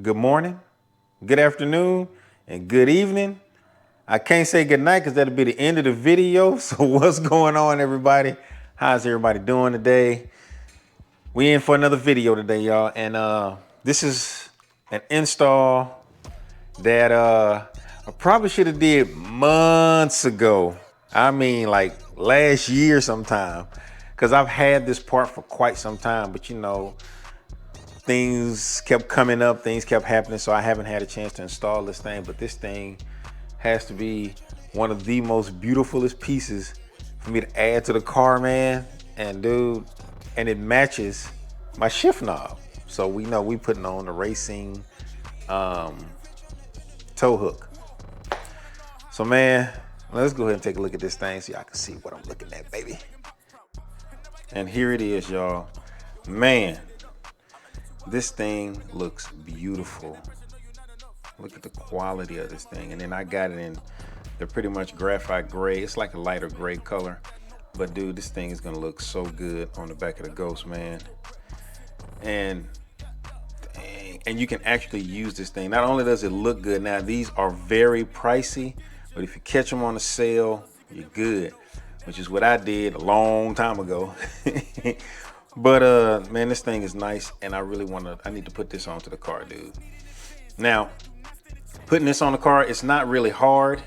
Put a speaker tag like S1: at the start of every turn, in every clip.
S1: good morning, good afternoon, and good evening. I can't say good night because that'll be the end of the video. So what's going on, everybody? How's everybody doing today? We in for another video today, y'all. And this is an install that I probably should have did months ago. I mean, like last year sometime, because I've had this part for quite some time, but you know, things kept coming up, things kept happening, so I haven't had a chance to install this thing. But this thing has to be one of the most beautifulest pieces for me to add to the car, man. And dude, and it matches my shift knob. So we know we putting on the Raceseng tow hook. So man, let's go ahead and take a look at this thing so y'all can see what I'm looking at, baby. And here it is, y'all. Man, this thing looks beautiful. Look at the quality of this thing. And then I got it in the pretty much graphite gray. It's like a lighter gray color. But dude, this thing is gonna look so good on the back of the Ghost, man. And you can actually use this thing. Not only does it look good, now these are very pricey, but if you catch them on a sale, you're good, which is what I did a long time ago. But man, this thing is nice, and I need to put this onto the car, dude. Now, putting this on the car, it's not really hard.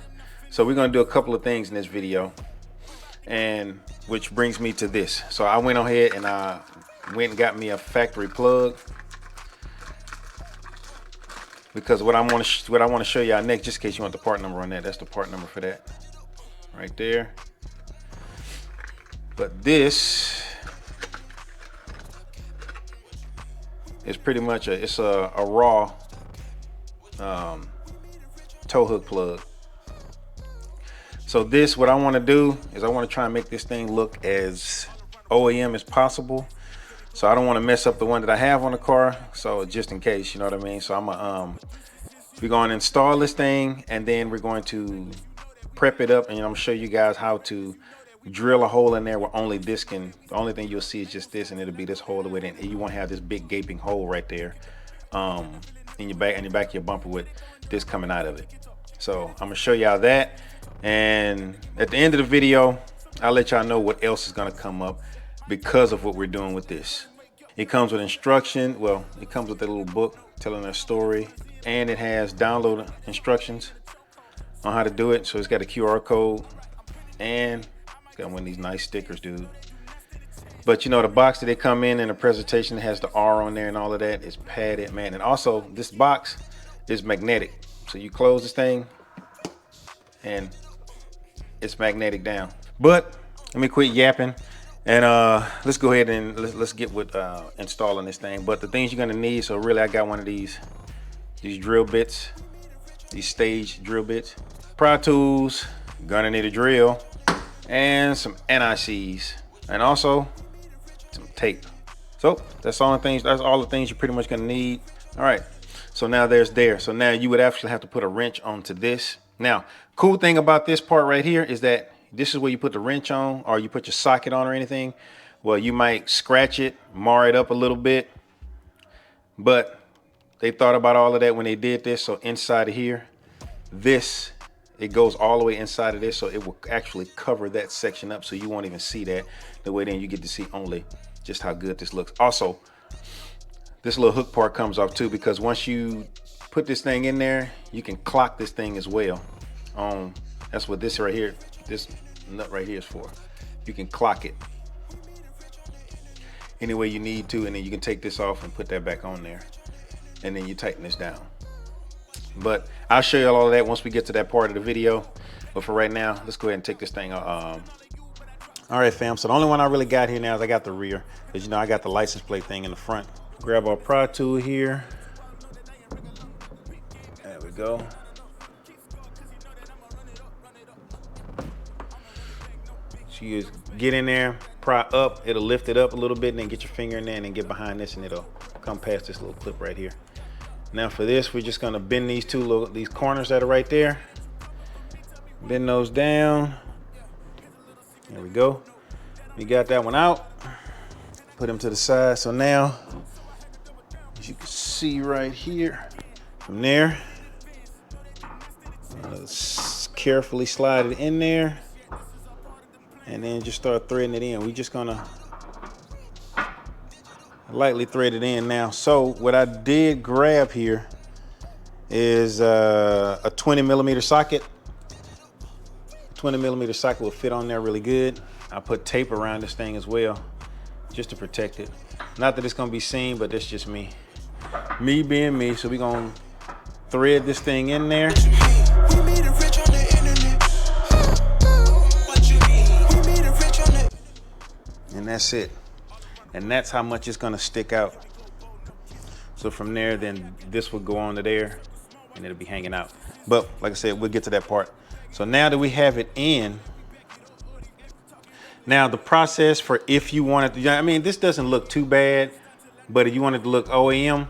S1: So we're gonna do a couple of things in this video, and which brings me to this. So I went ahead and I went and got me a factory plug, because what I want to show y'all next, just in case you want the part number on that, that's the part number for that right there. But this is pretty much a raw tow hook plug. So this, what I want to do is I want to try and make this thing look as OEM as possible. So I don't want to mess up the one that I have on the car. So just in case, you know what I mean? So we're going to install this thing, and then we're going to prep it up, and I'm going to show you guys how to drill a hole in there where only this can, the only thing you'll see is just this, and it'll be this hole with it, and you won't have this big gaping hole right there in your back of your bumper with this coming out of it. So I'm going to show y'all that, and at the end of the video, I'll let y'all know what else is going to come up because of what we're doing with this. It comes with instruction. Well, it comes with a little book telling a story, and it has download instructions on how to do it. So it's got a QR code, and it's got one of these nice stickers, dude. But you know, the box that they come in the presentation has the R on there and all of that is padded, man. And also this box is magnetic. So you close this thing and it's magnetic down. But let me quit yapping. And let's go ahead and let's get with installing this thing. But the things you're gonna need, so really I got one of these drill bits, these stage drill bits, pry tools, gonna need a drill, and some NICs, and also some tape. So that's all the things you're pretty much gonna need. All right, so now so now you would actually have to put a wrench onto this. Now, cool thing about this part right here is that this is where you put the wrench on, or you put your socket on or anything. Well, you might scratch it, mar it up a little bit, but they thought about all of that when they did this. So inside of here, it goes all the way inside of this, so it will actually cover that section up, so you won't even see that. The way then you get to see only just how good this looks. Also, this little hook part comes off too, because once you put this thing in there, you can clock this thing as well. That's what this right here, this nut right here is for. You can clock it any way you need to, and then you can take this off and put that back on there, and then you tighten this down. But I'll show you all of that once we get to that part of the video. But for right now, let's go ahead and take this thing off. All right, fam, so the only one I really got here now is I got the rear, because you know I got the license plate thing in the front. Grab our pry tool here. There we go. So you just get in there, pry up, it'll lift it up a little bit, and then get your finger in there and then get behind this, and it'll come past this little clip right here. Now for this, we're just gonna bend these these corners that are right there. Bend those down. There we go. We got that one out. Put them to the side. So now, as you can see right here, From there, let's carefully slide it in there, and then just start threading it in. We're just gonna lightly thread it in now. So what I did grab here is a 20 millimeter socket. 20 millimeter socket will fit on there really good. I put tape around this thing as well, just to protect it. Not that it's gonna be seen, but that's just me. Me being me, so we're gonna thread this thing in there. And that's it. And that's how much it's gonna stick out. So from there, then this will go on to there and it'll be hanging out. But like I said, we'll get to that part. So now that we have it in, now the process for if you want it to, I mean, this doesn't look too bad, but if you want it to look OEM,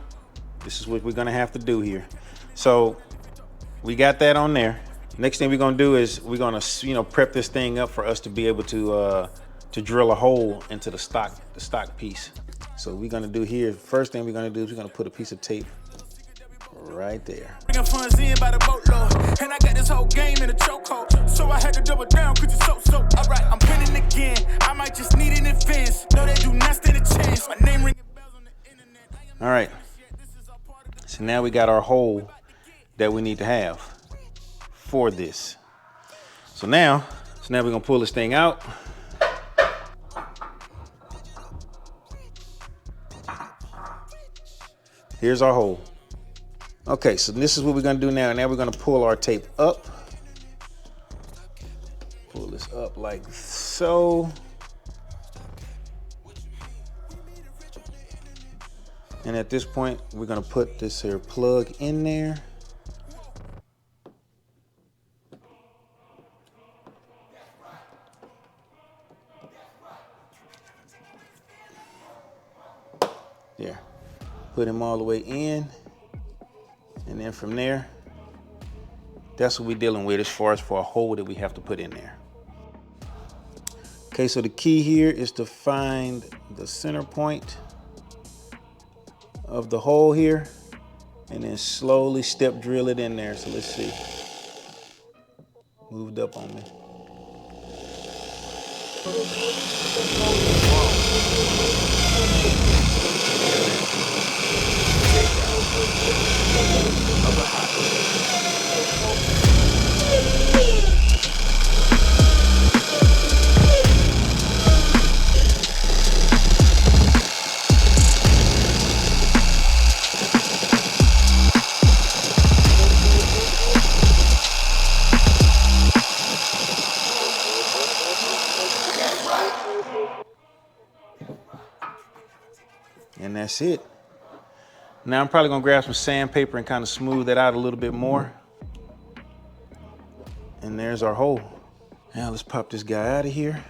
S1: this is what we're gonna have to do here. So we got that on there. Next thing we're gonna do is we're gonna, prep this thing up for us to be able to drill a hole into the stock piece. So we're gonna do here, first thing we're gonna do is we're gonna put a piece of tape right there. Bringing funds in by the boatload, and I got this whole game in a chokehold. So I had to double down cause it's so. All right, I'm winning again. I might just need an advance. No, they do not stand a chance. My name ringing bells on the internet. All right. So now we got our hole that we need to have for this. So now we're gonna pull this thing out. Here's our hole. Okay, so this is what we're gonna do now. Now we're gonna pull our tape up. Pull this up like so. And at this point, we're gonna put this here plug in there. There, put him all the way in. And then from there, that's what we're dealing with as far as for a hole that we have to put in there. Okay, so the key here is to find the center point of the hole here and then slowly step drill it in there. So let's see. Moved up on me. And that's it. Now I'm probably gonna grab some sandpaper and kind of smooth that out a little bit more. And there's our hole. Now let's pop this guy out of here.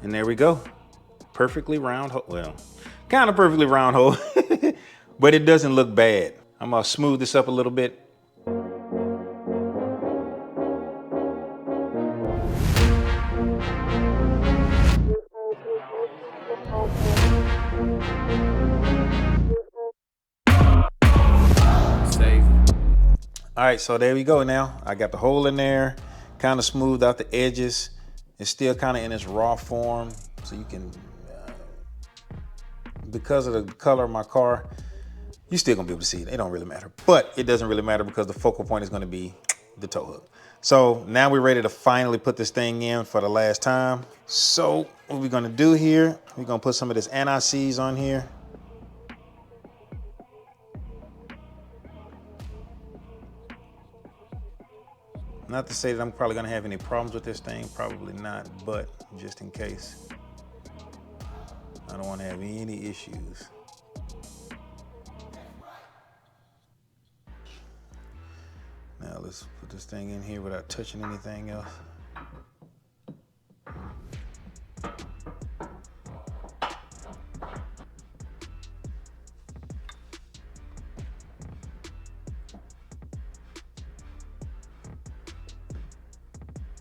S1: And there we go. Perfectly round hole. Well, kind of perfectly round hole, but it doesn't look bad. I'm gonna smooth this up a little bit. All right, so there we go now. I got the hole in there, kind of smoothed out the edges. It's still kind of in its raw form, so you can, because of the color of my car, you're still gonna be able to see it. It don't really matter, but it doesn't really matter because the focal point is gonna be the tow hook. So now we're ready to finally put this thing in for the last time. So what we're gonna do here, we're gonna put some of this anti-seize on here. Not to say that I'm probably gonna have any problems with this thing, probably not, but just in case. I don't wanna have any issues. Now let's put this thing in here without touching anything else.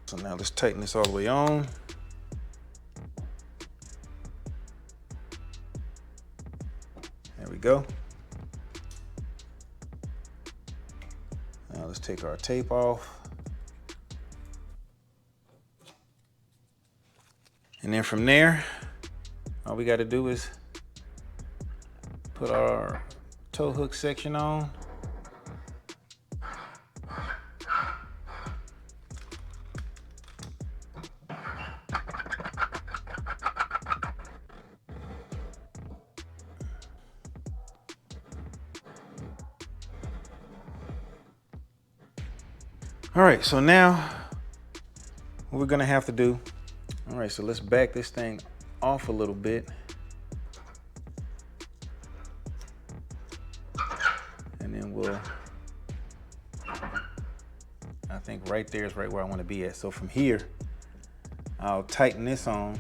S1: So now let's tighten this all the way on. go. Now let's take our tape off. And then from there, all we got to do is put our tow hook section on. All right, so now what we're gonna have to do, all right, so let's back this thing off a little bit. And then we'll, I think right there is right where I wanna be at. So from here, I'll tighten this on.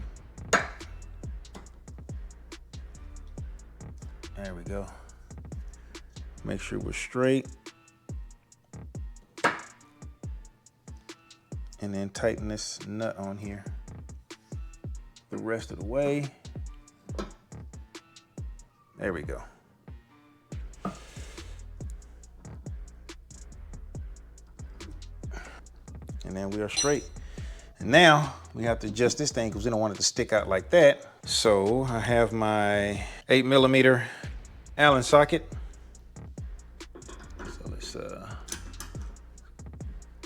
S1: There we go. Make sure we're straight. And then tighten this nut on here the rest of the way. There we go. And then we are straight. And now we have to adjust this thing because we don't want it to stick out like that. So I have my 8mm Allen socket. So let's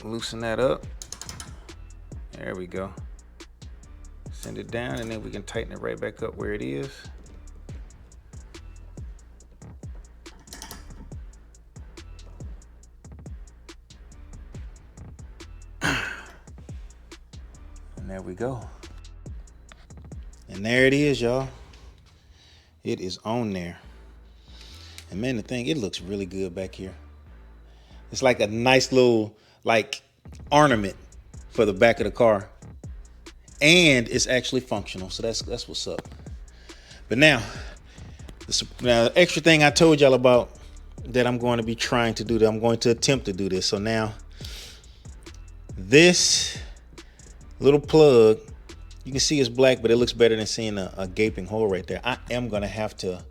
S1: loosen that up. There we go. Send it down and then we can tighten it right back up where it is. And there we go. And there it is, y'all. It is on there. And man, the thing, it looks really good back here. It's like a nice little like ornament for the back of the car, and it's actually functional, so that's what's up. But now the extra thing I told y'all about that I'm going to be trying to do, that I'm going to attempt to do this. So now this little plug, you can see it's black, but it looks better than seeing a gaping hole right there. I am gonna have to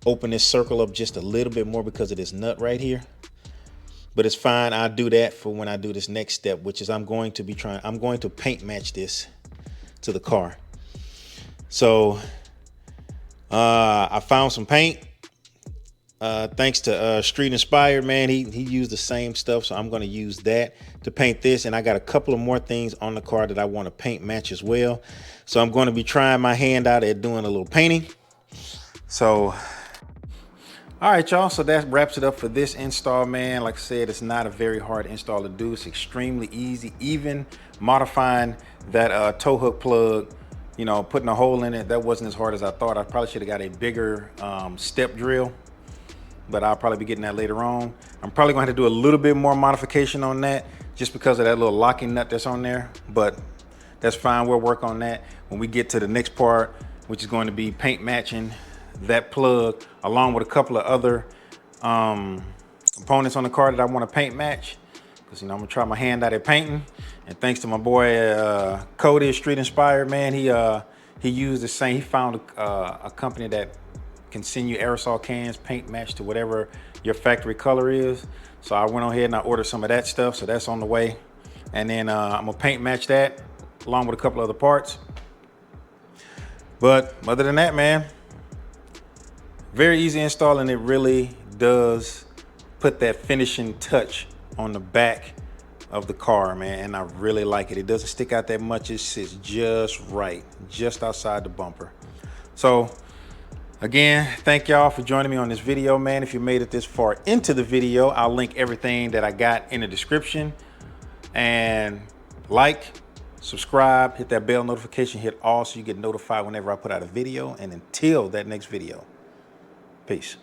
S1: open this circle up just a little bit more because of this nut right here. But it's fine. I'll do that for when I do this next step, which is I'm going to paint match this to the car. So I found some paint. Thanks to Street Inspired, man. He used the same stuff, so I'm going to use that to paint this. And I got a couple of more things on the car that I want to paint match as well. So I'm going to be trying my hand out at doing a little painting. So all right, y'all, so that wraps it up for this install, man. Like I said, it's not a very hard install to do. It's extremely easy. Even modifying that tow hook plug, you know, putting a hole in it, that wasn't as hard as I thought. I probably should have got a bigger step drill, but I'll probably be getting that later on. I'm probably going to have to do a little bit more modification on that just because of that little locking nut that's on there, but that's fine. We'll work on that when we get to the next part, which is going to be paint matching that plug along with a couple of other components on the car that I want to paint match, because, you know, I'm gonna try my hand out at painting. And thanks to my boy Cody, Street Inspired, man, he used the same. He found a company that can send you aerosol cans paint match to whatever your factory color is. So I went on ahead and I ordered some of that stuff, so that's on the way. And then I'm gonna paint match that along with a couple other parts. But other than that, man, very easy install, and it really does put that finishing touch on the back of the car, man, and I really like it. It doesn't stick out that much. It sits just right, just outside the bumper. So again, thank y'all for joining me on this video, man. If you made it this far into the video, I'll link everything that I got in the description. And like, subscribe, hit that bell notification, hit all so you get notified whenever I put out a video. And until that next video, peace.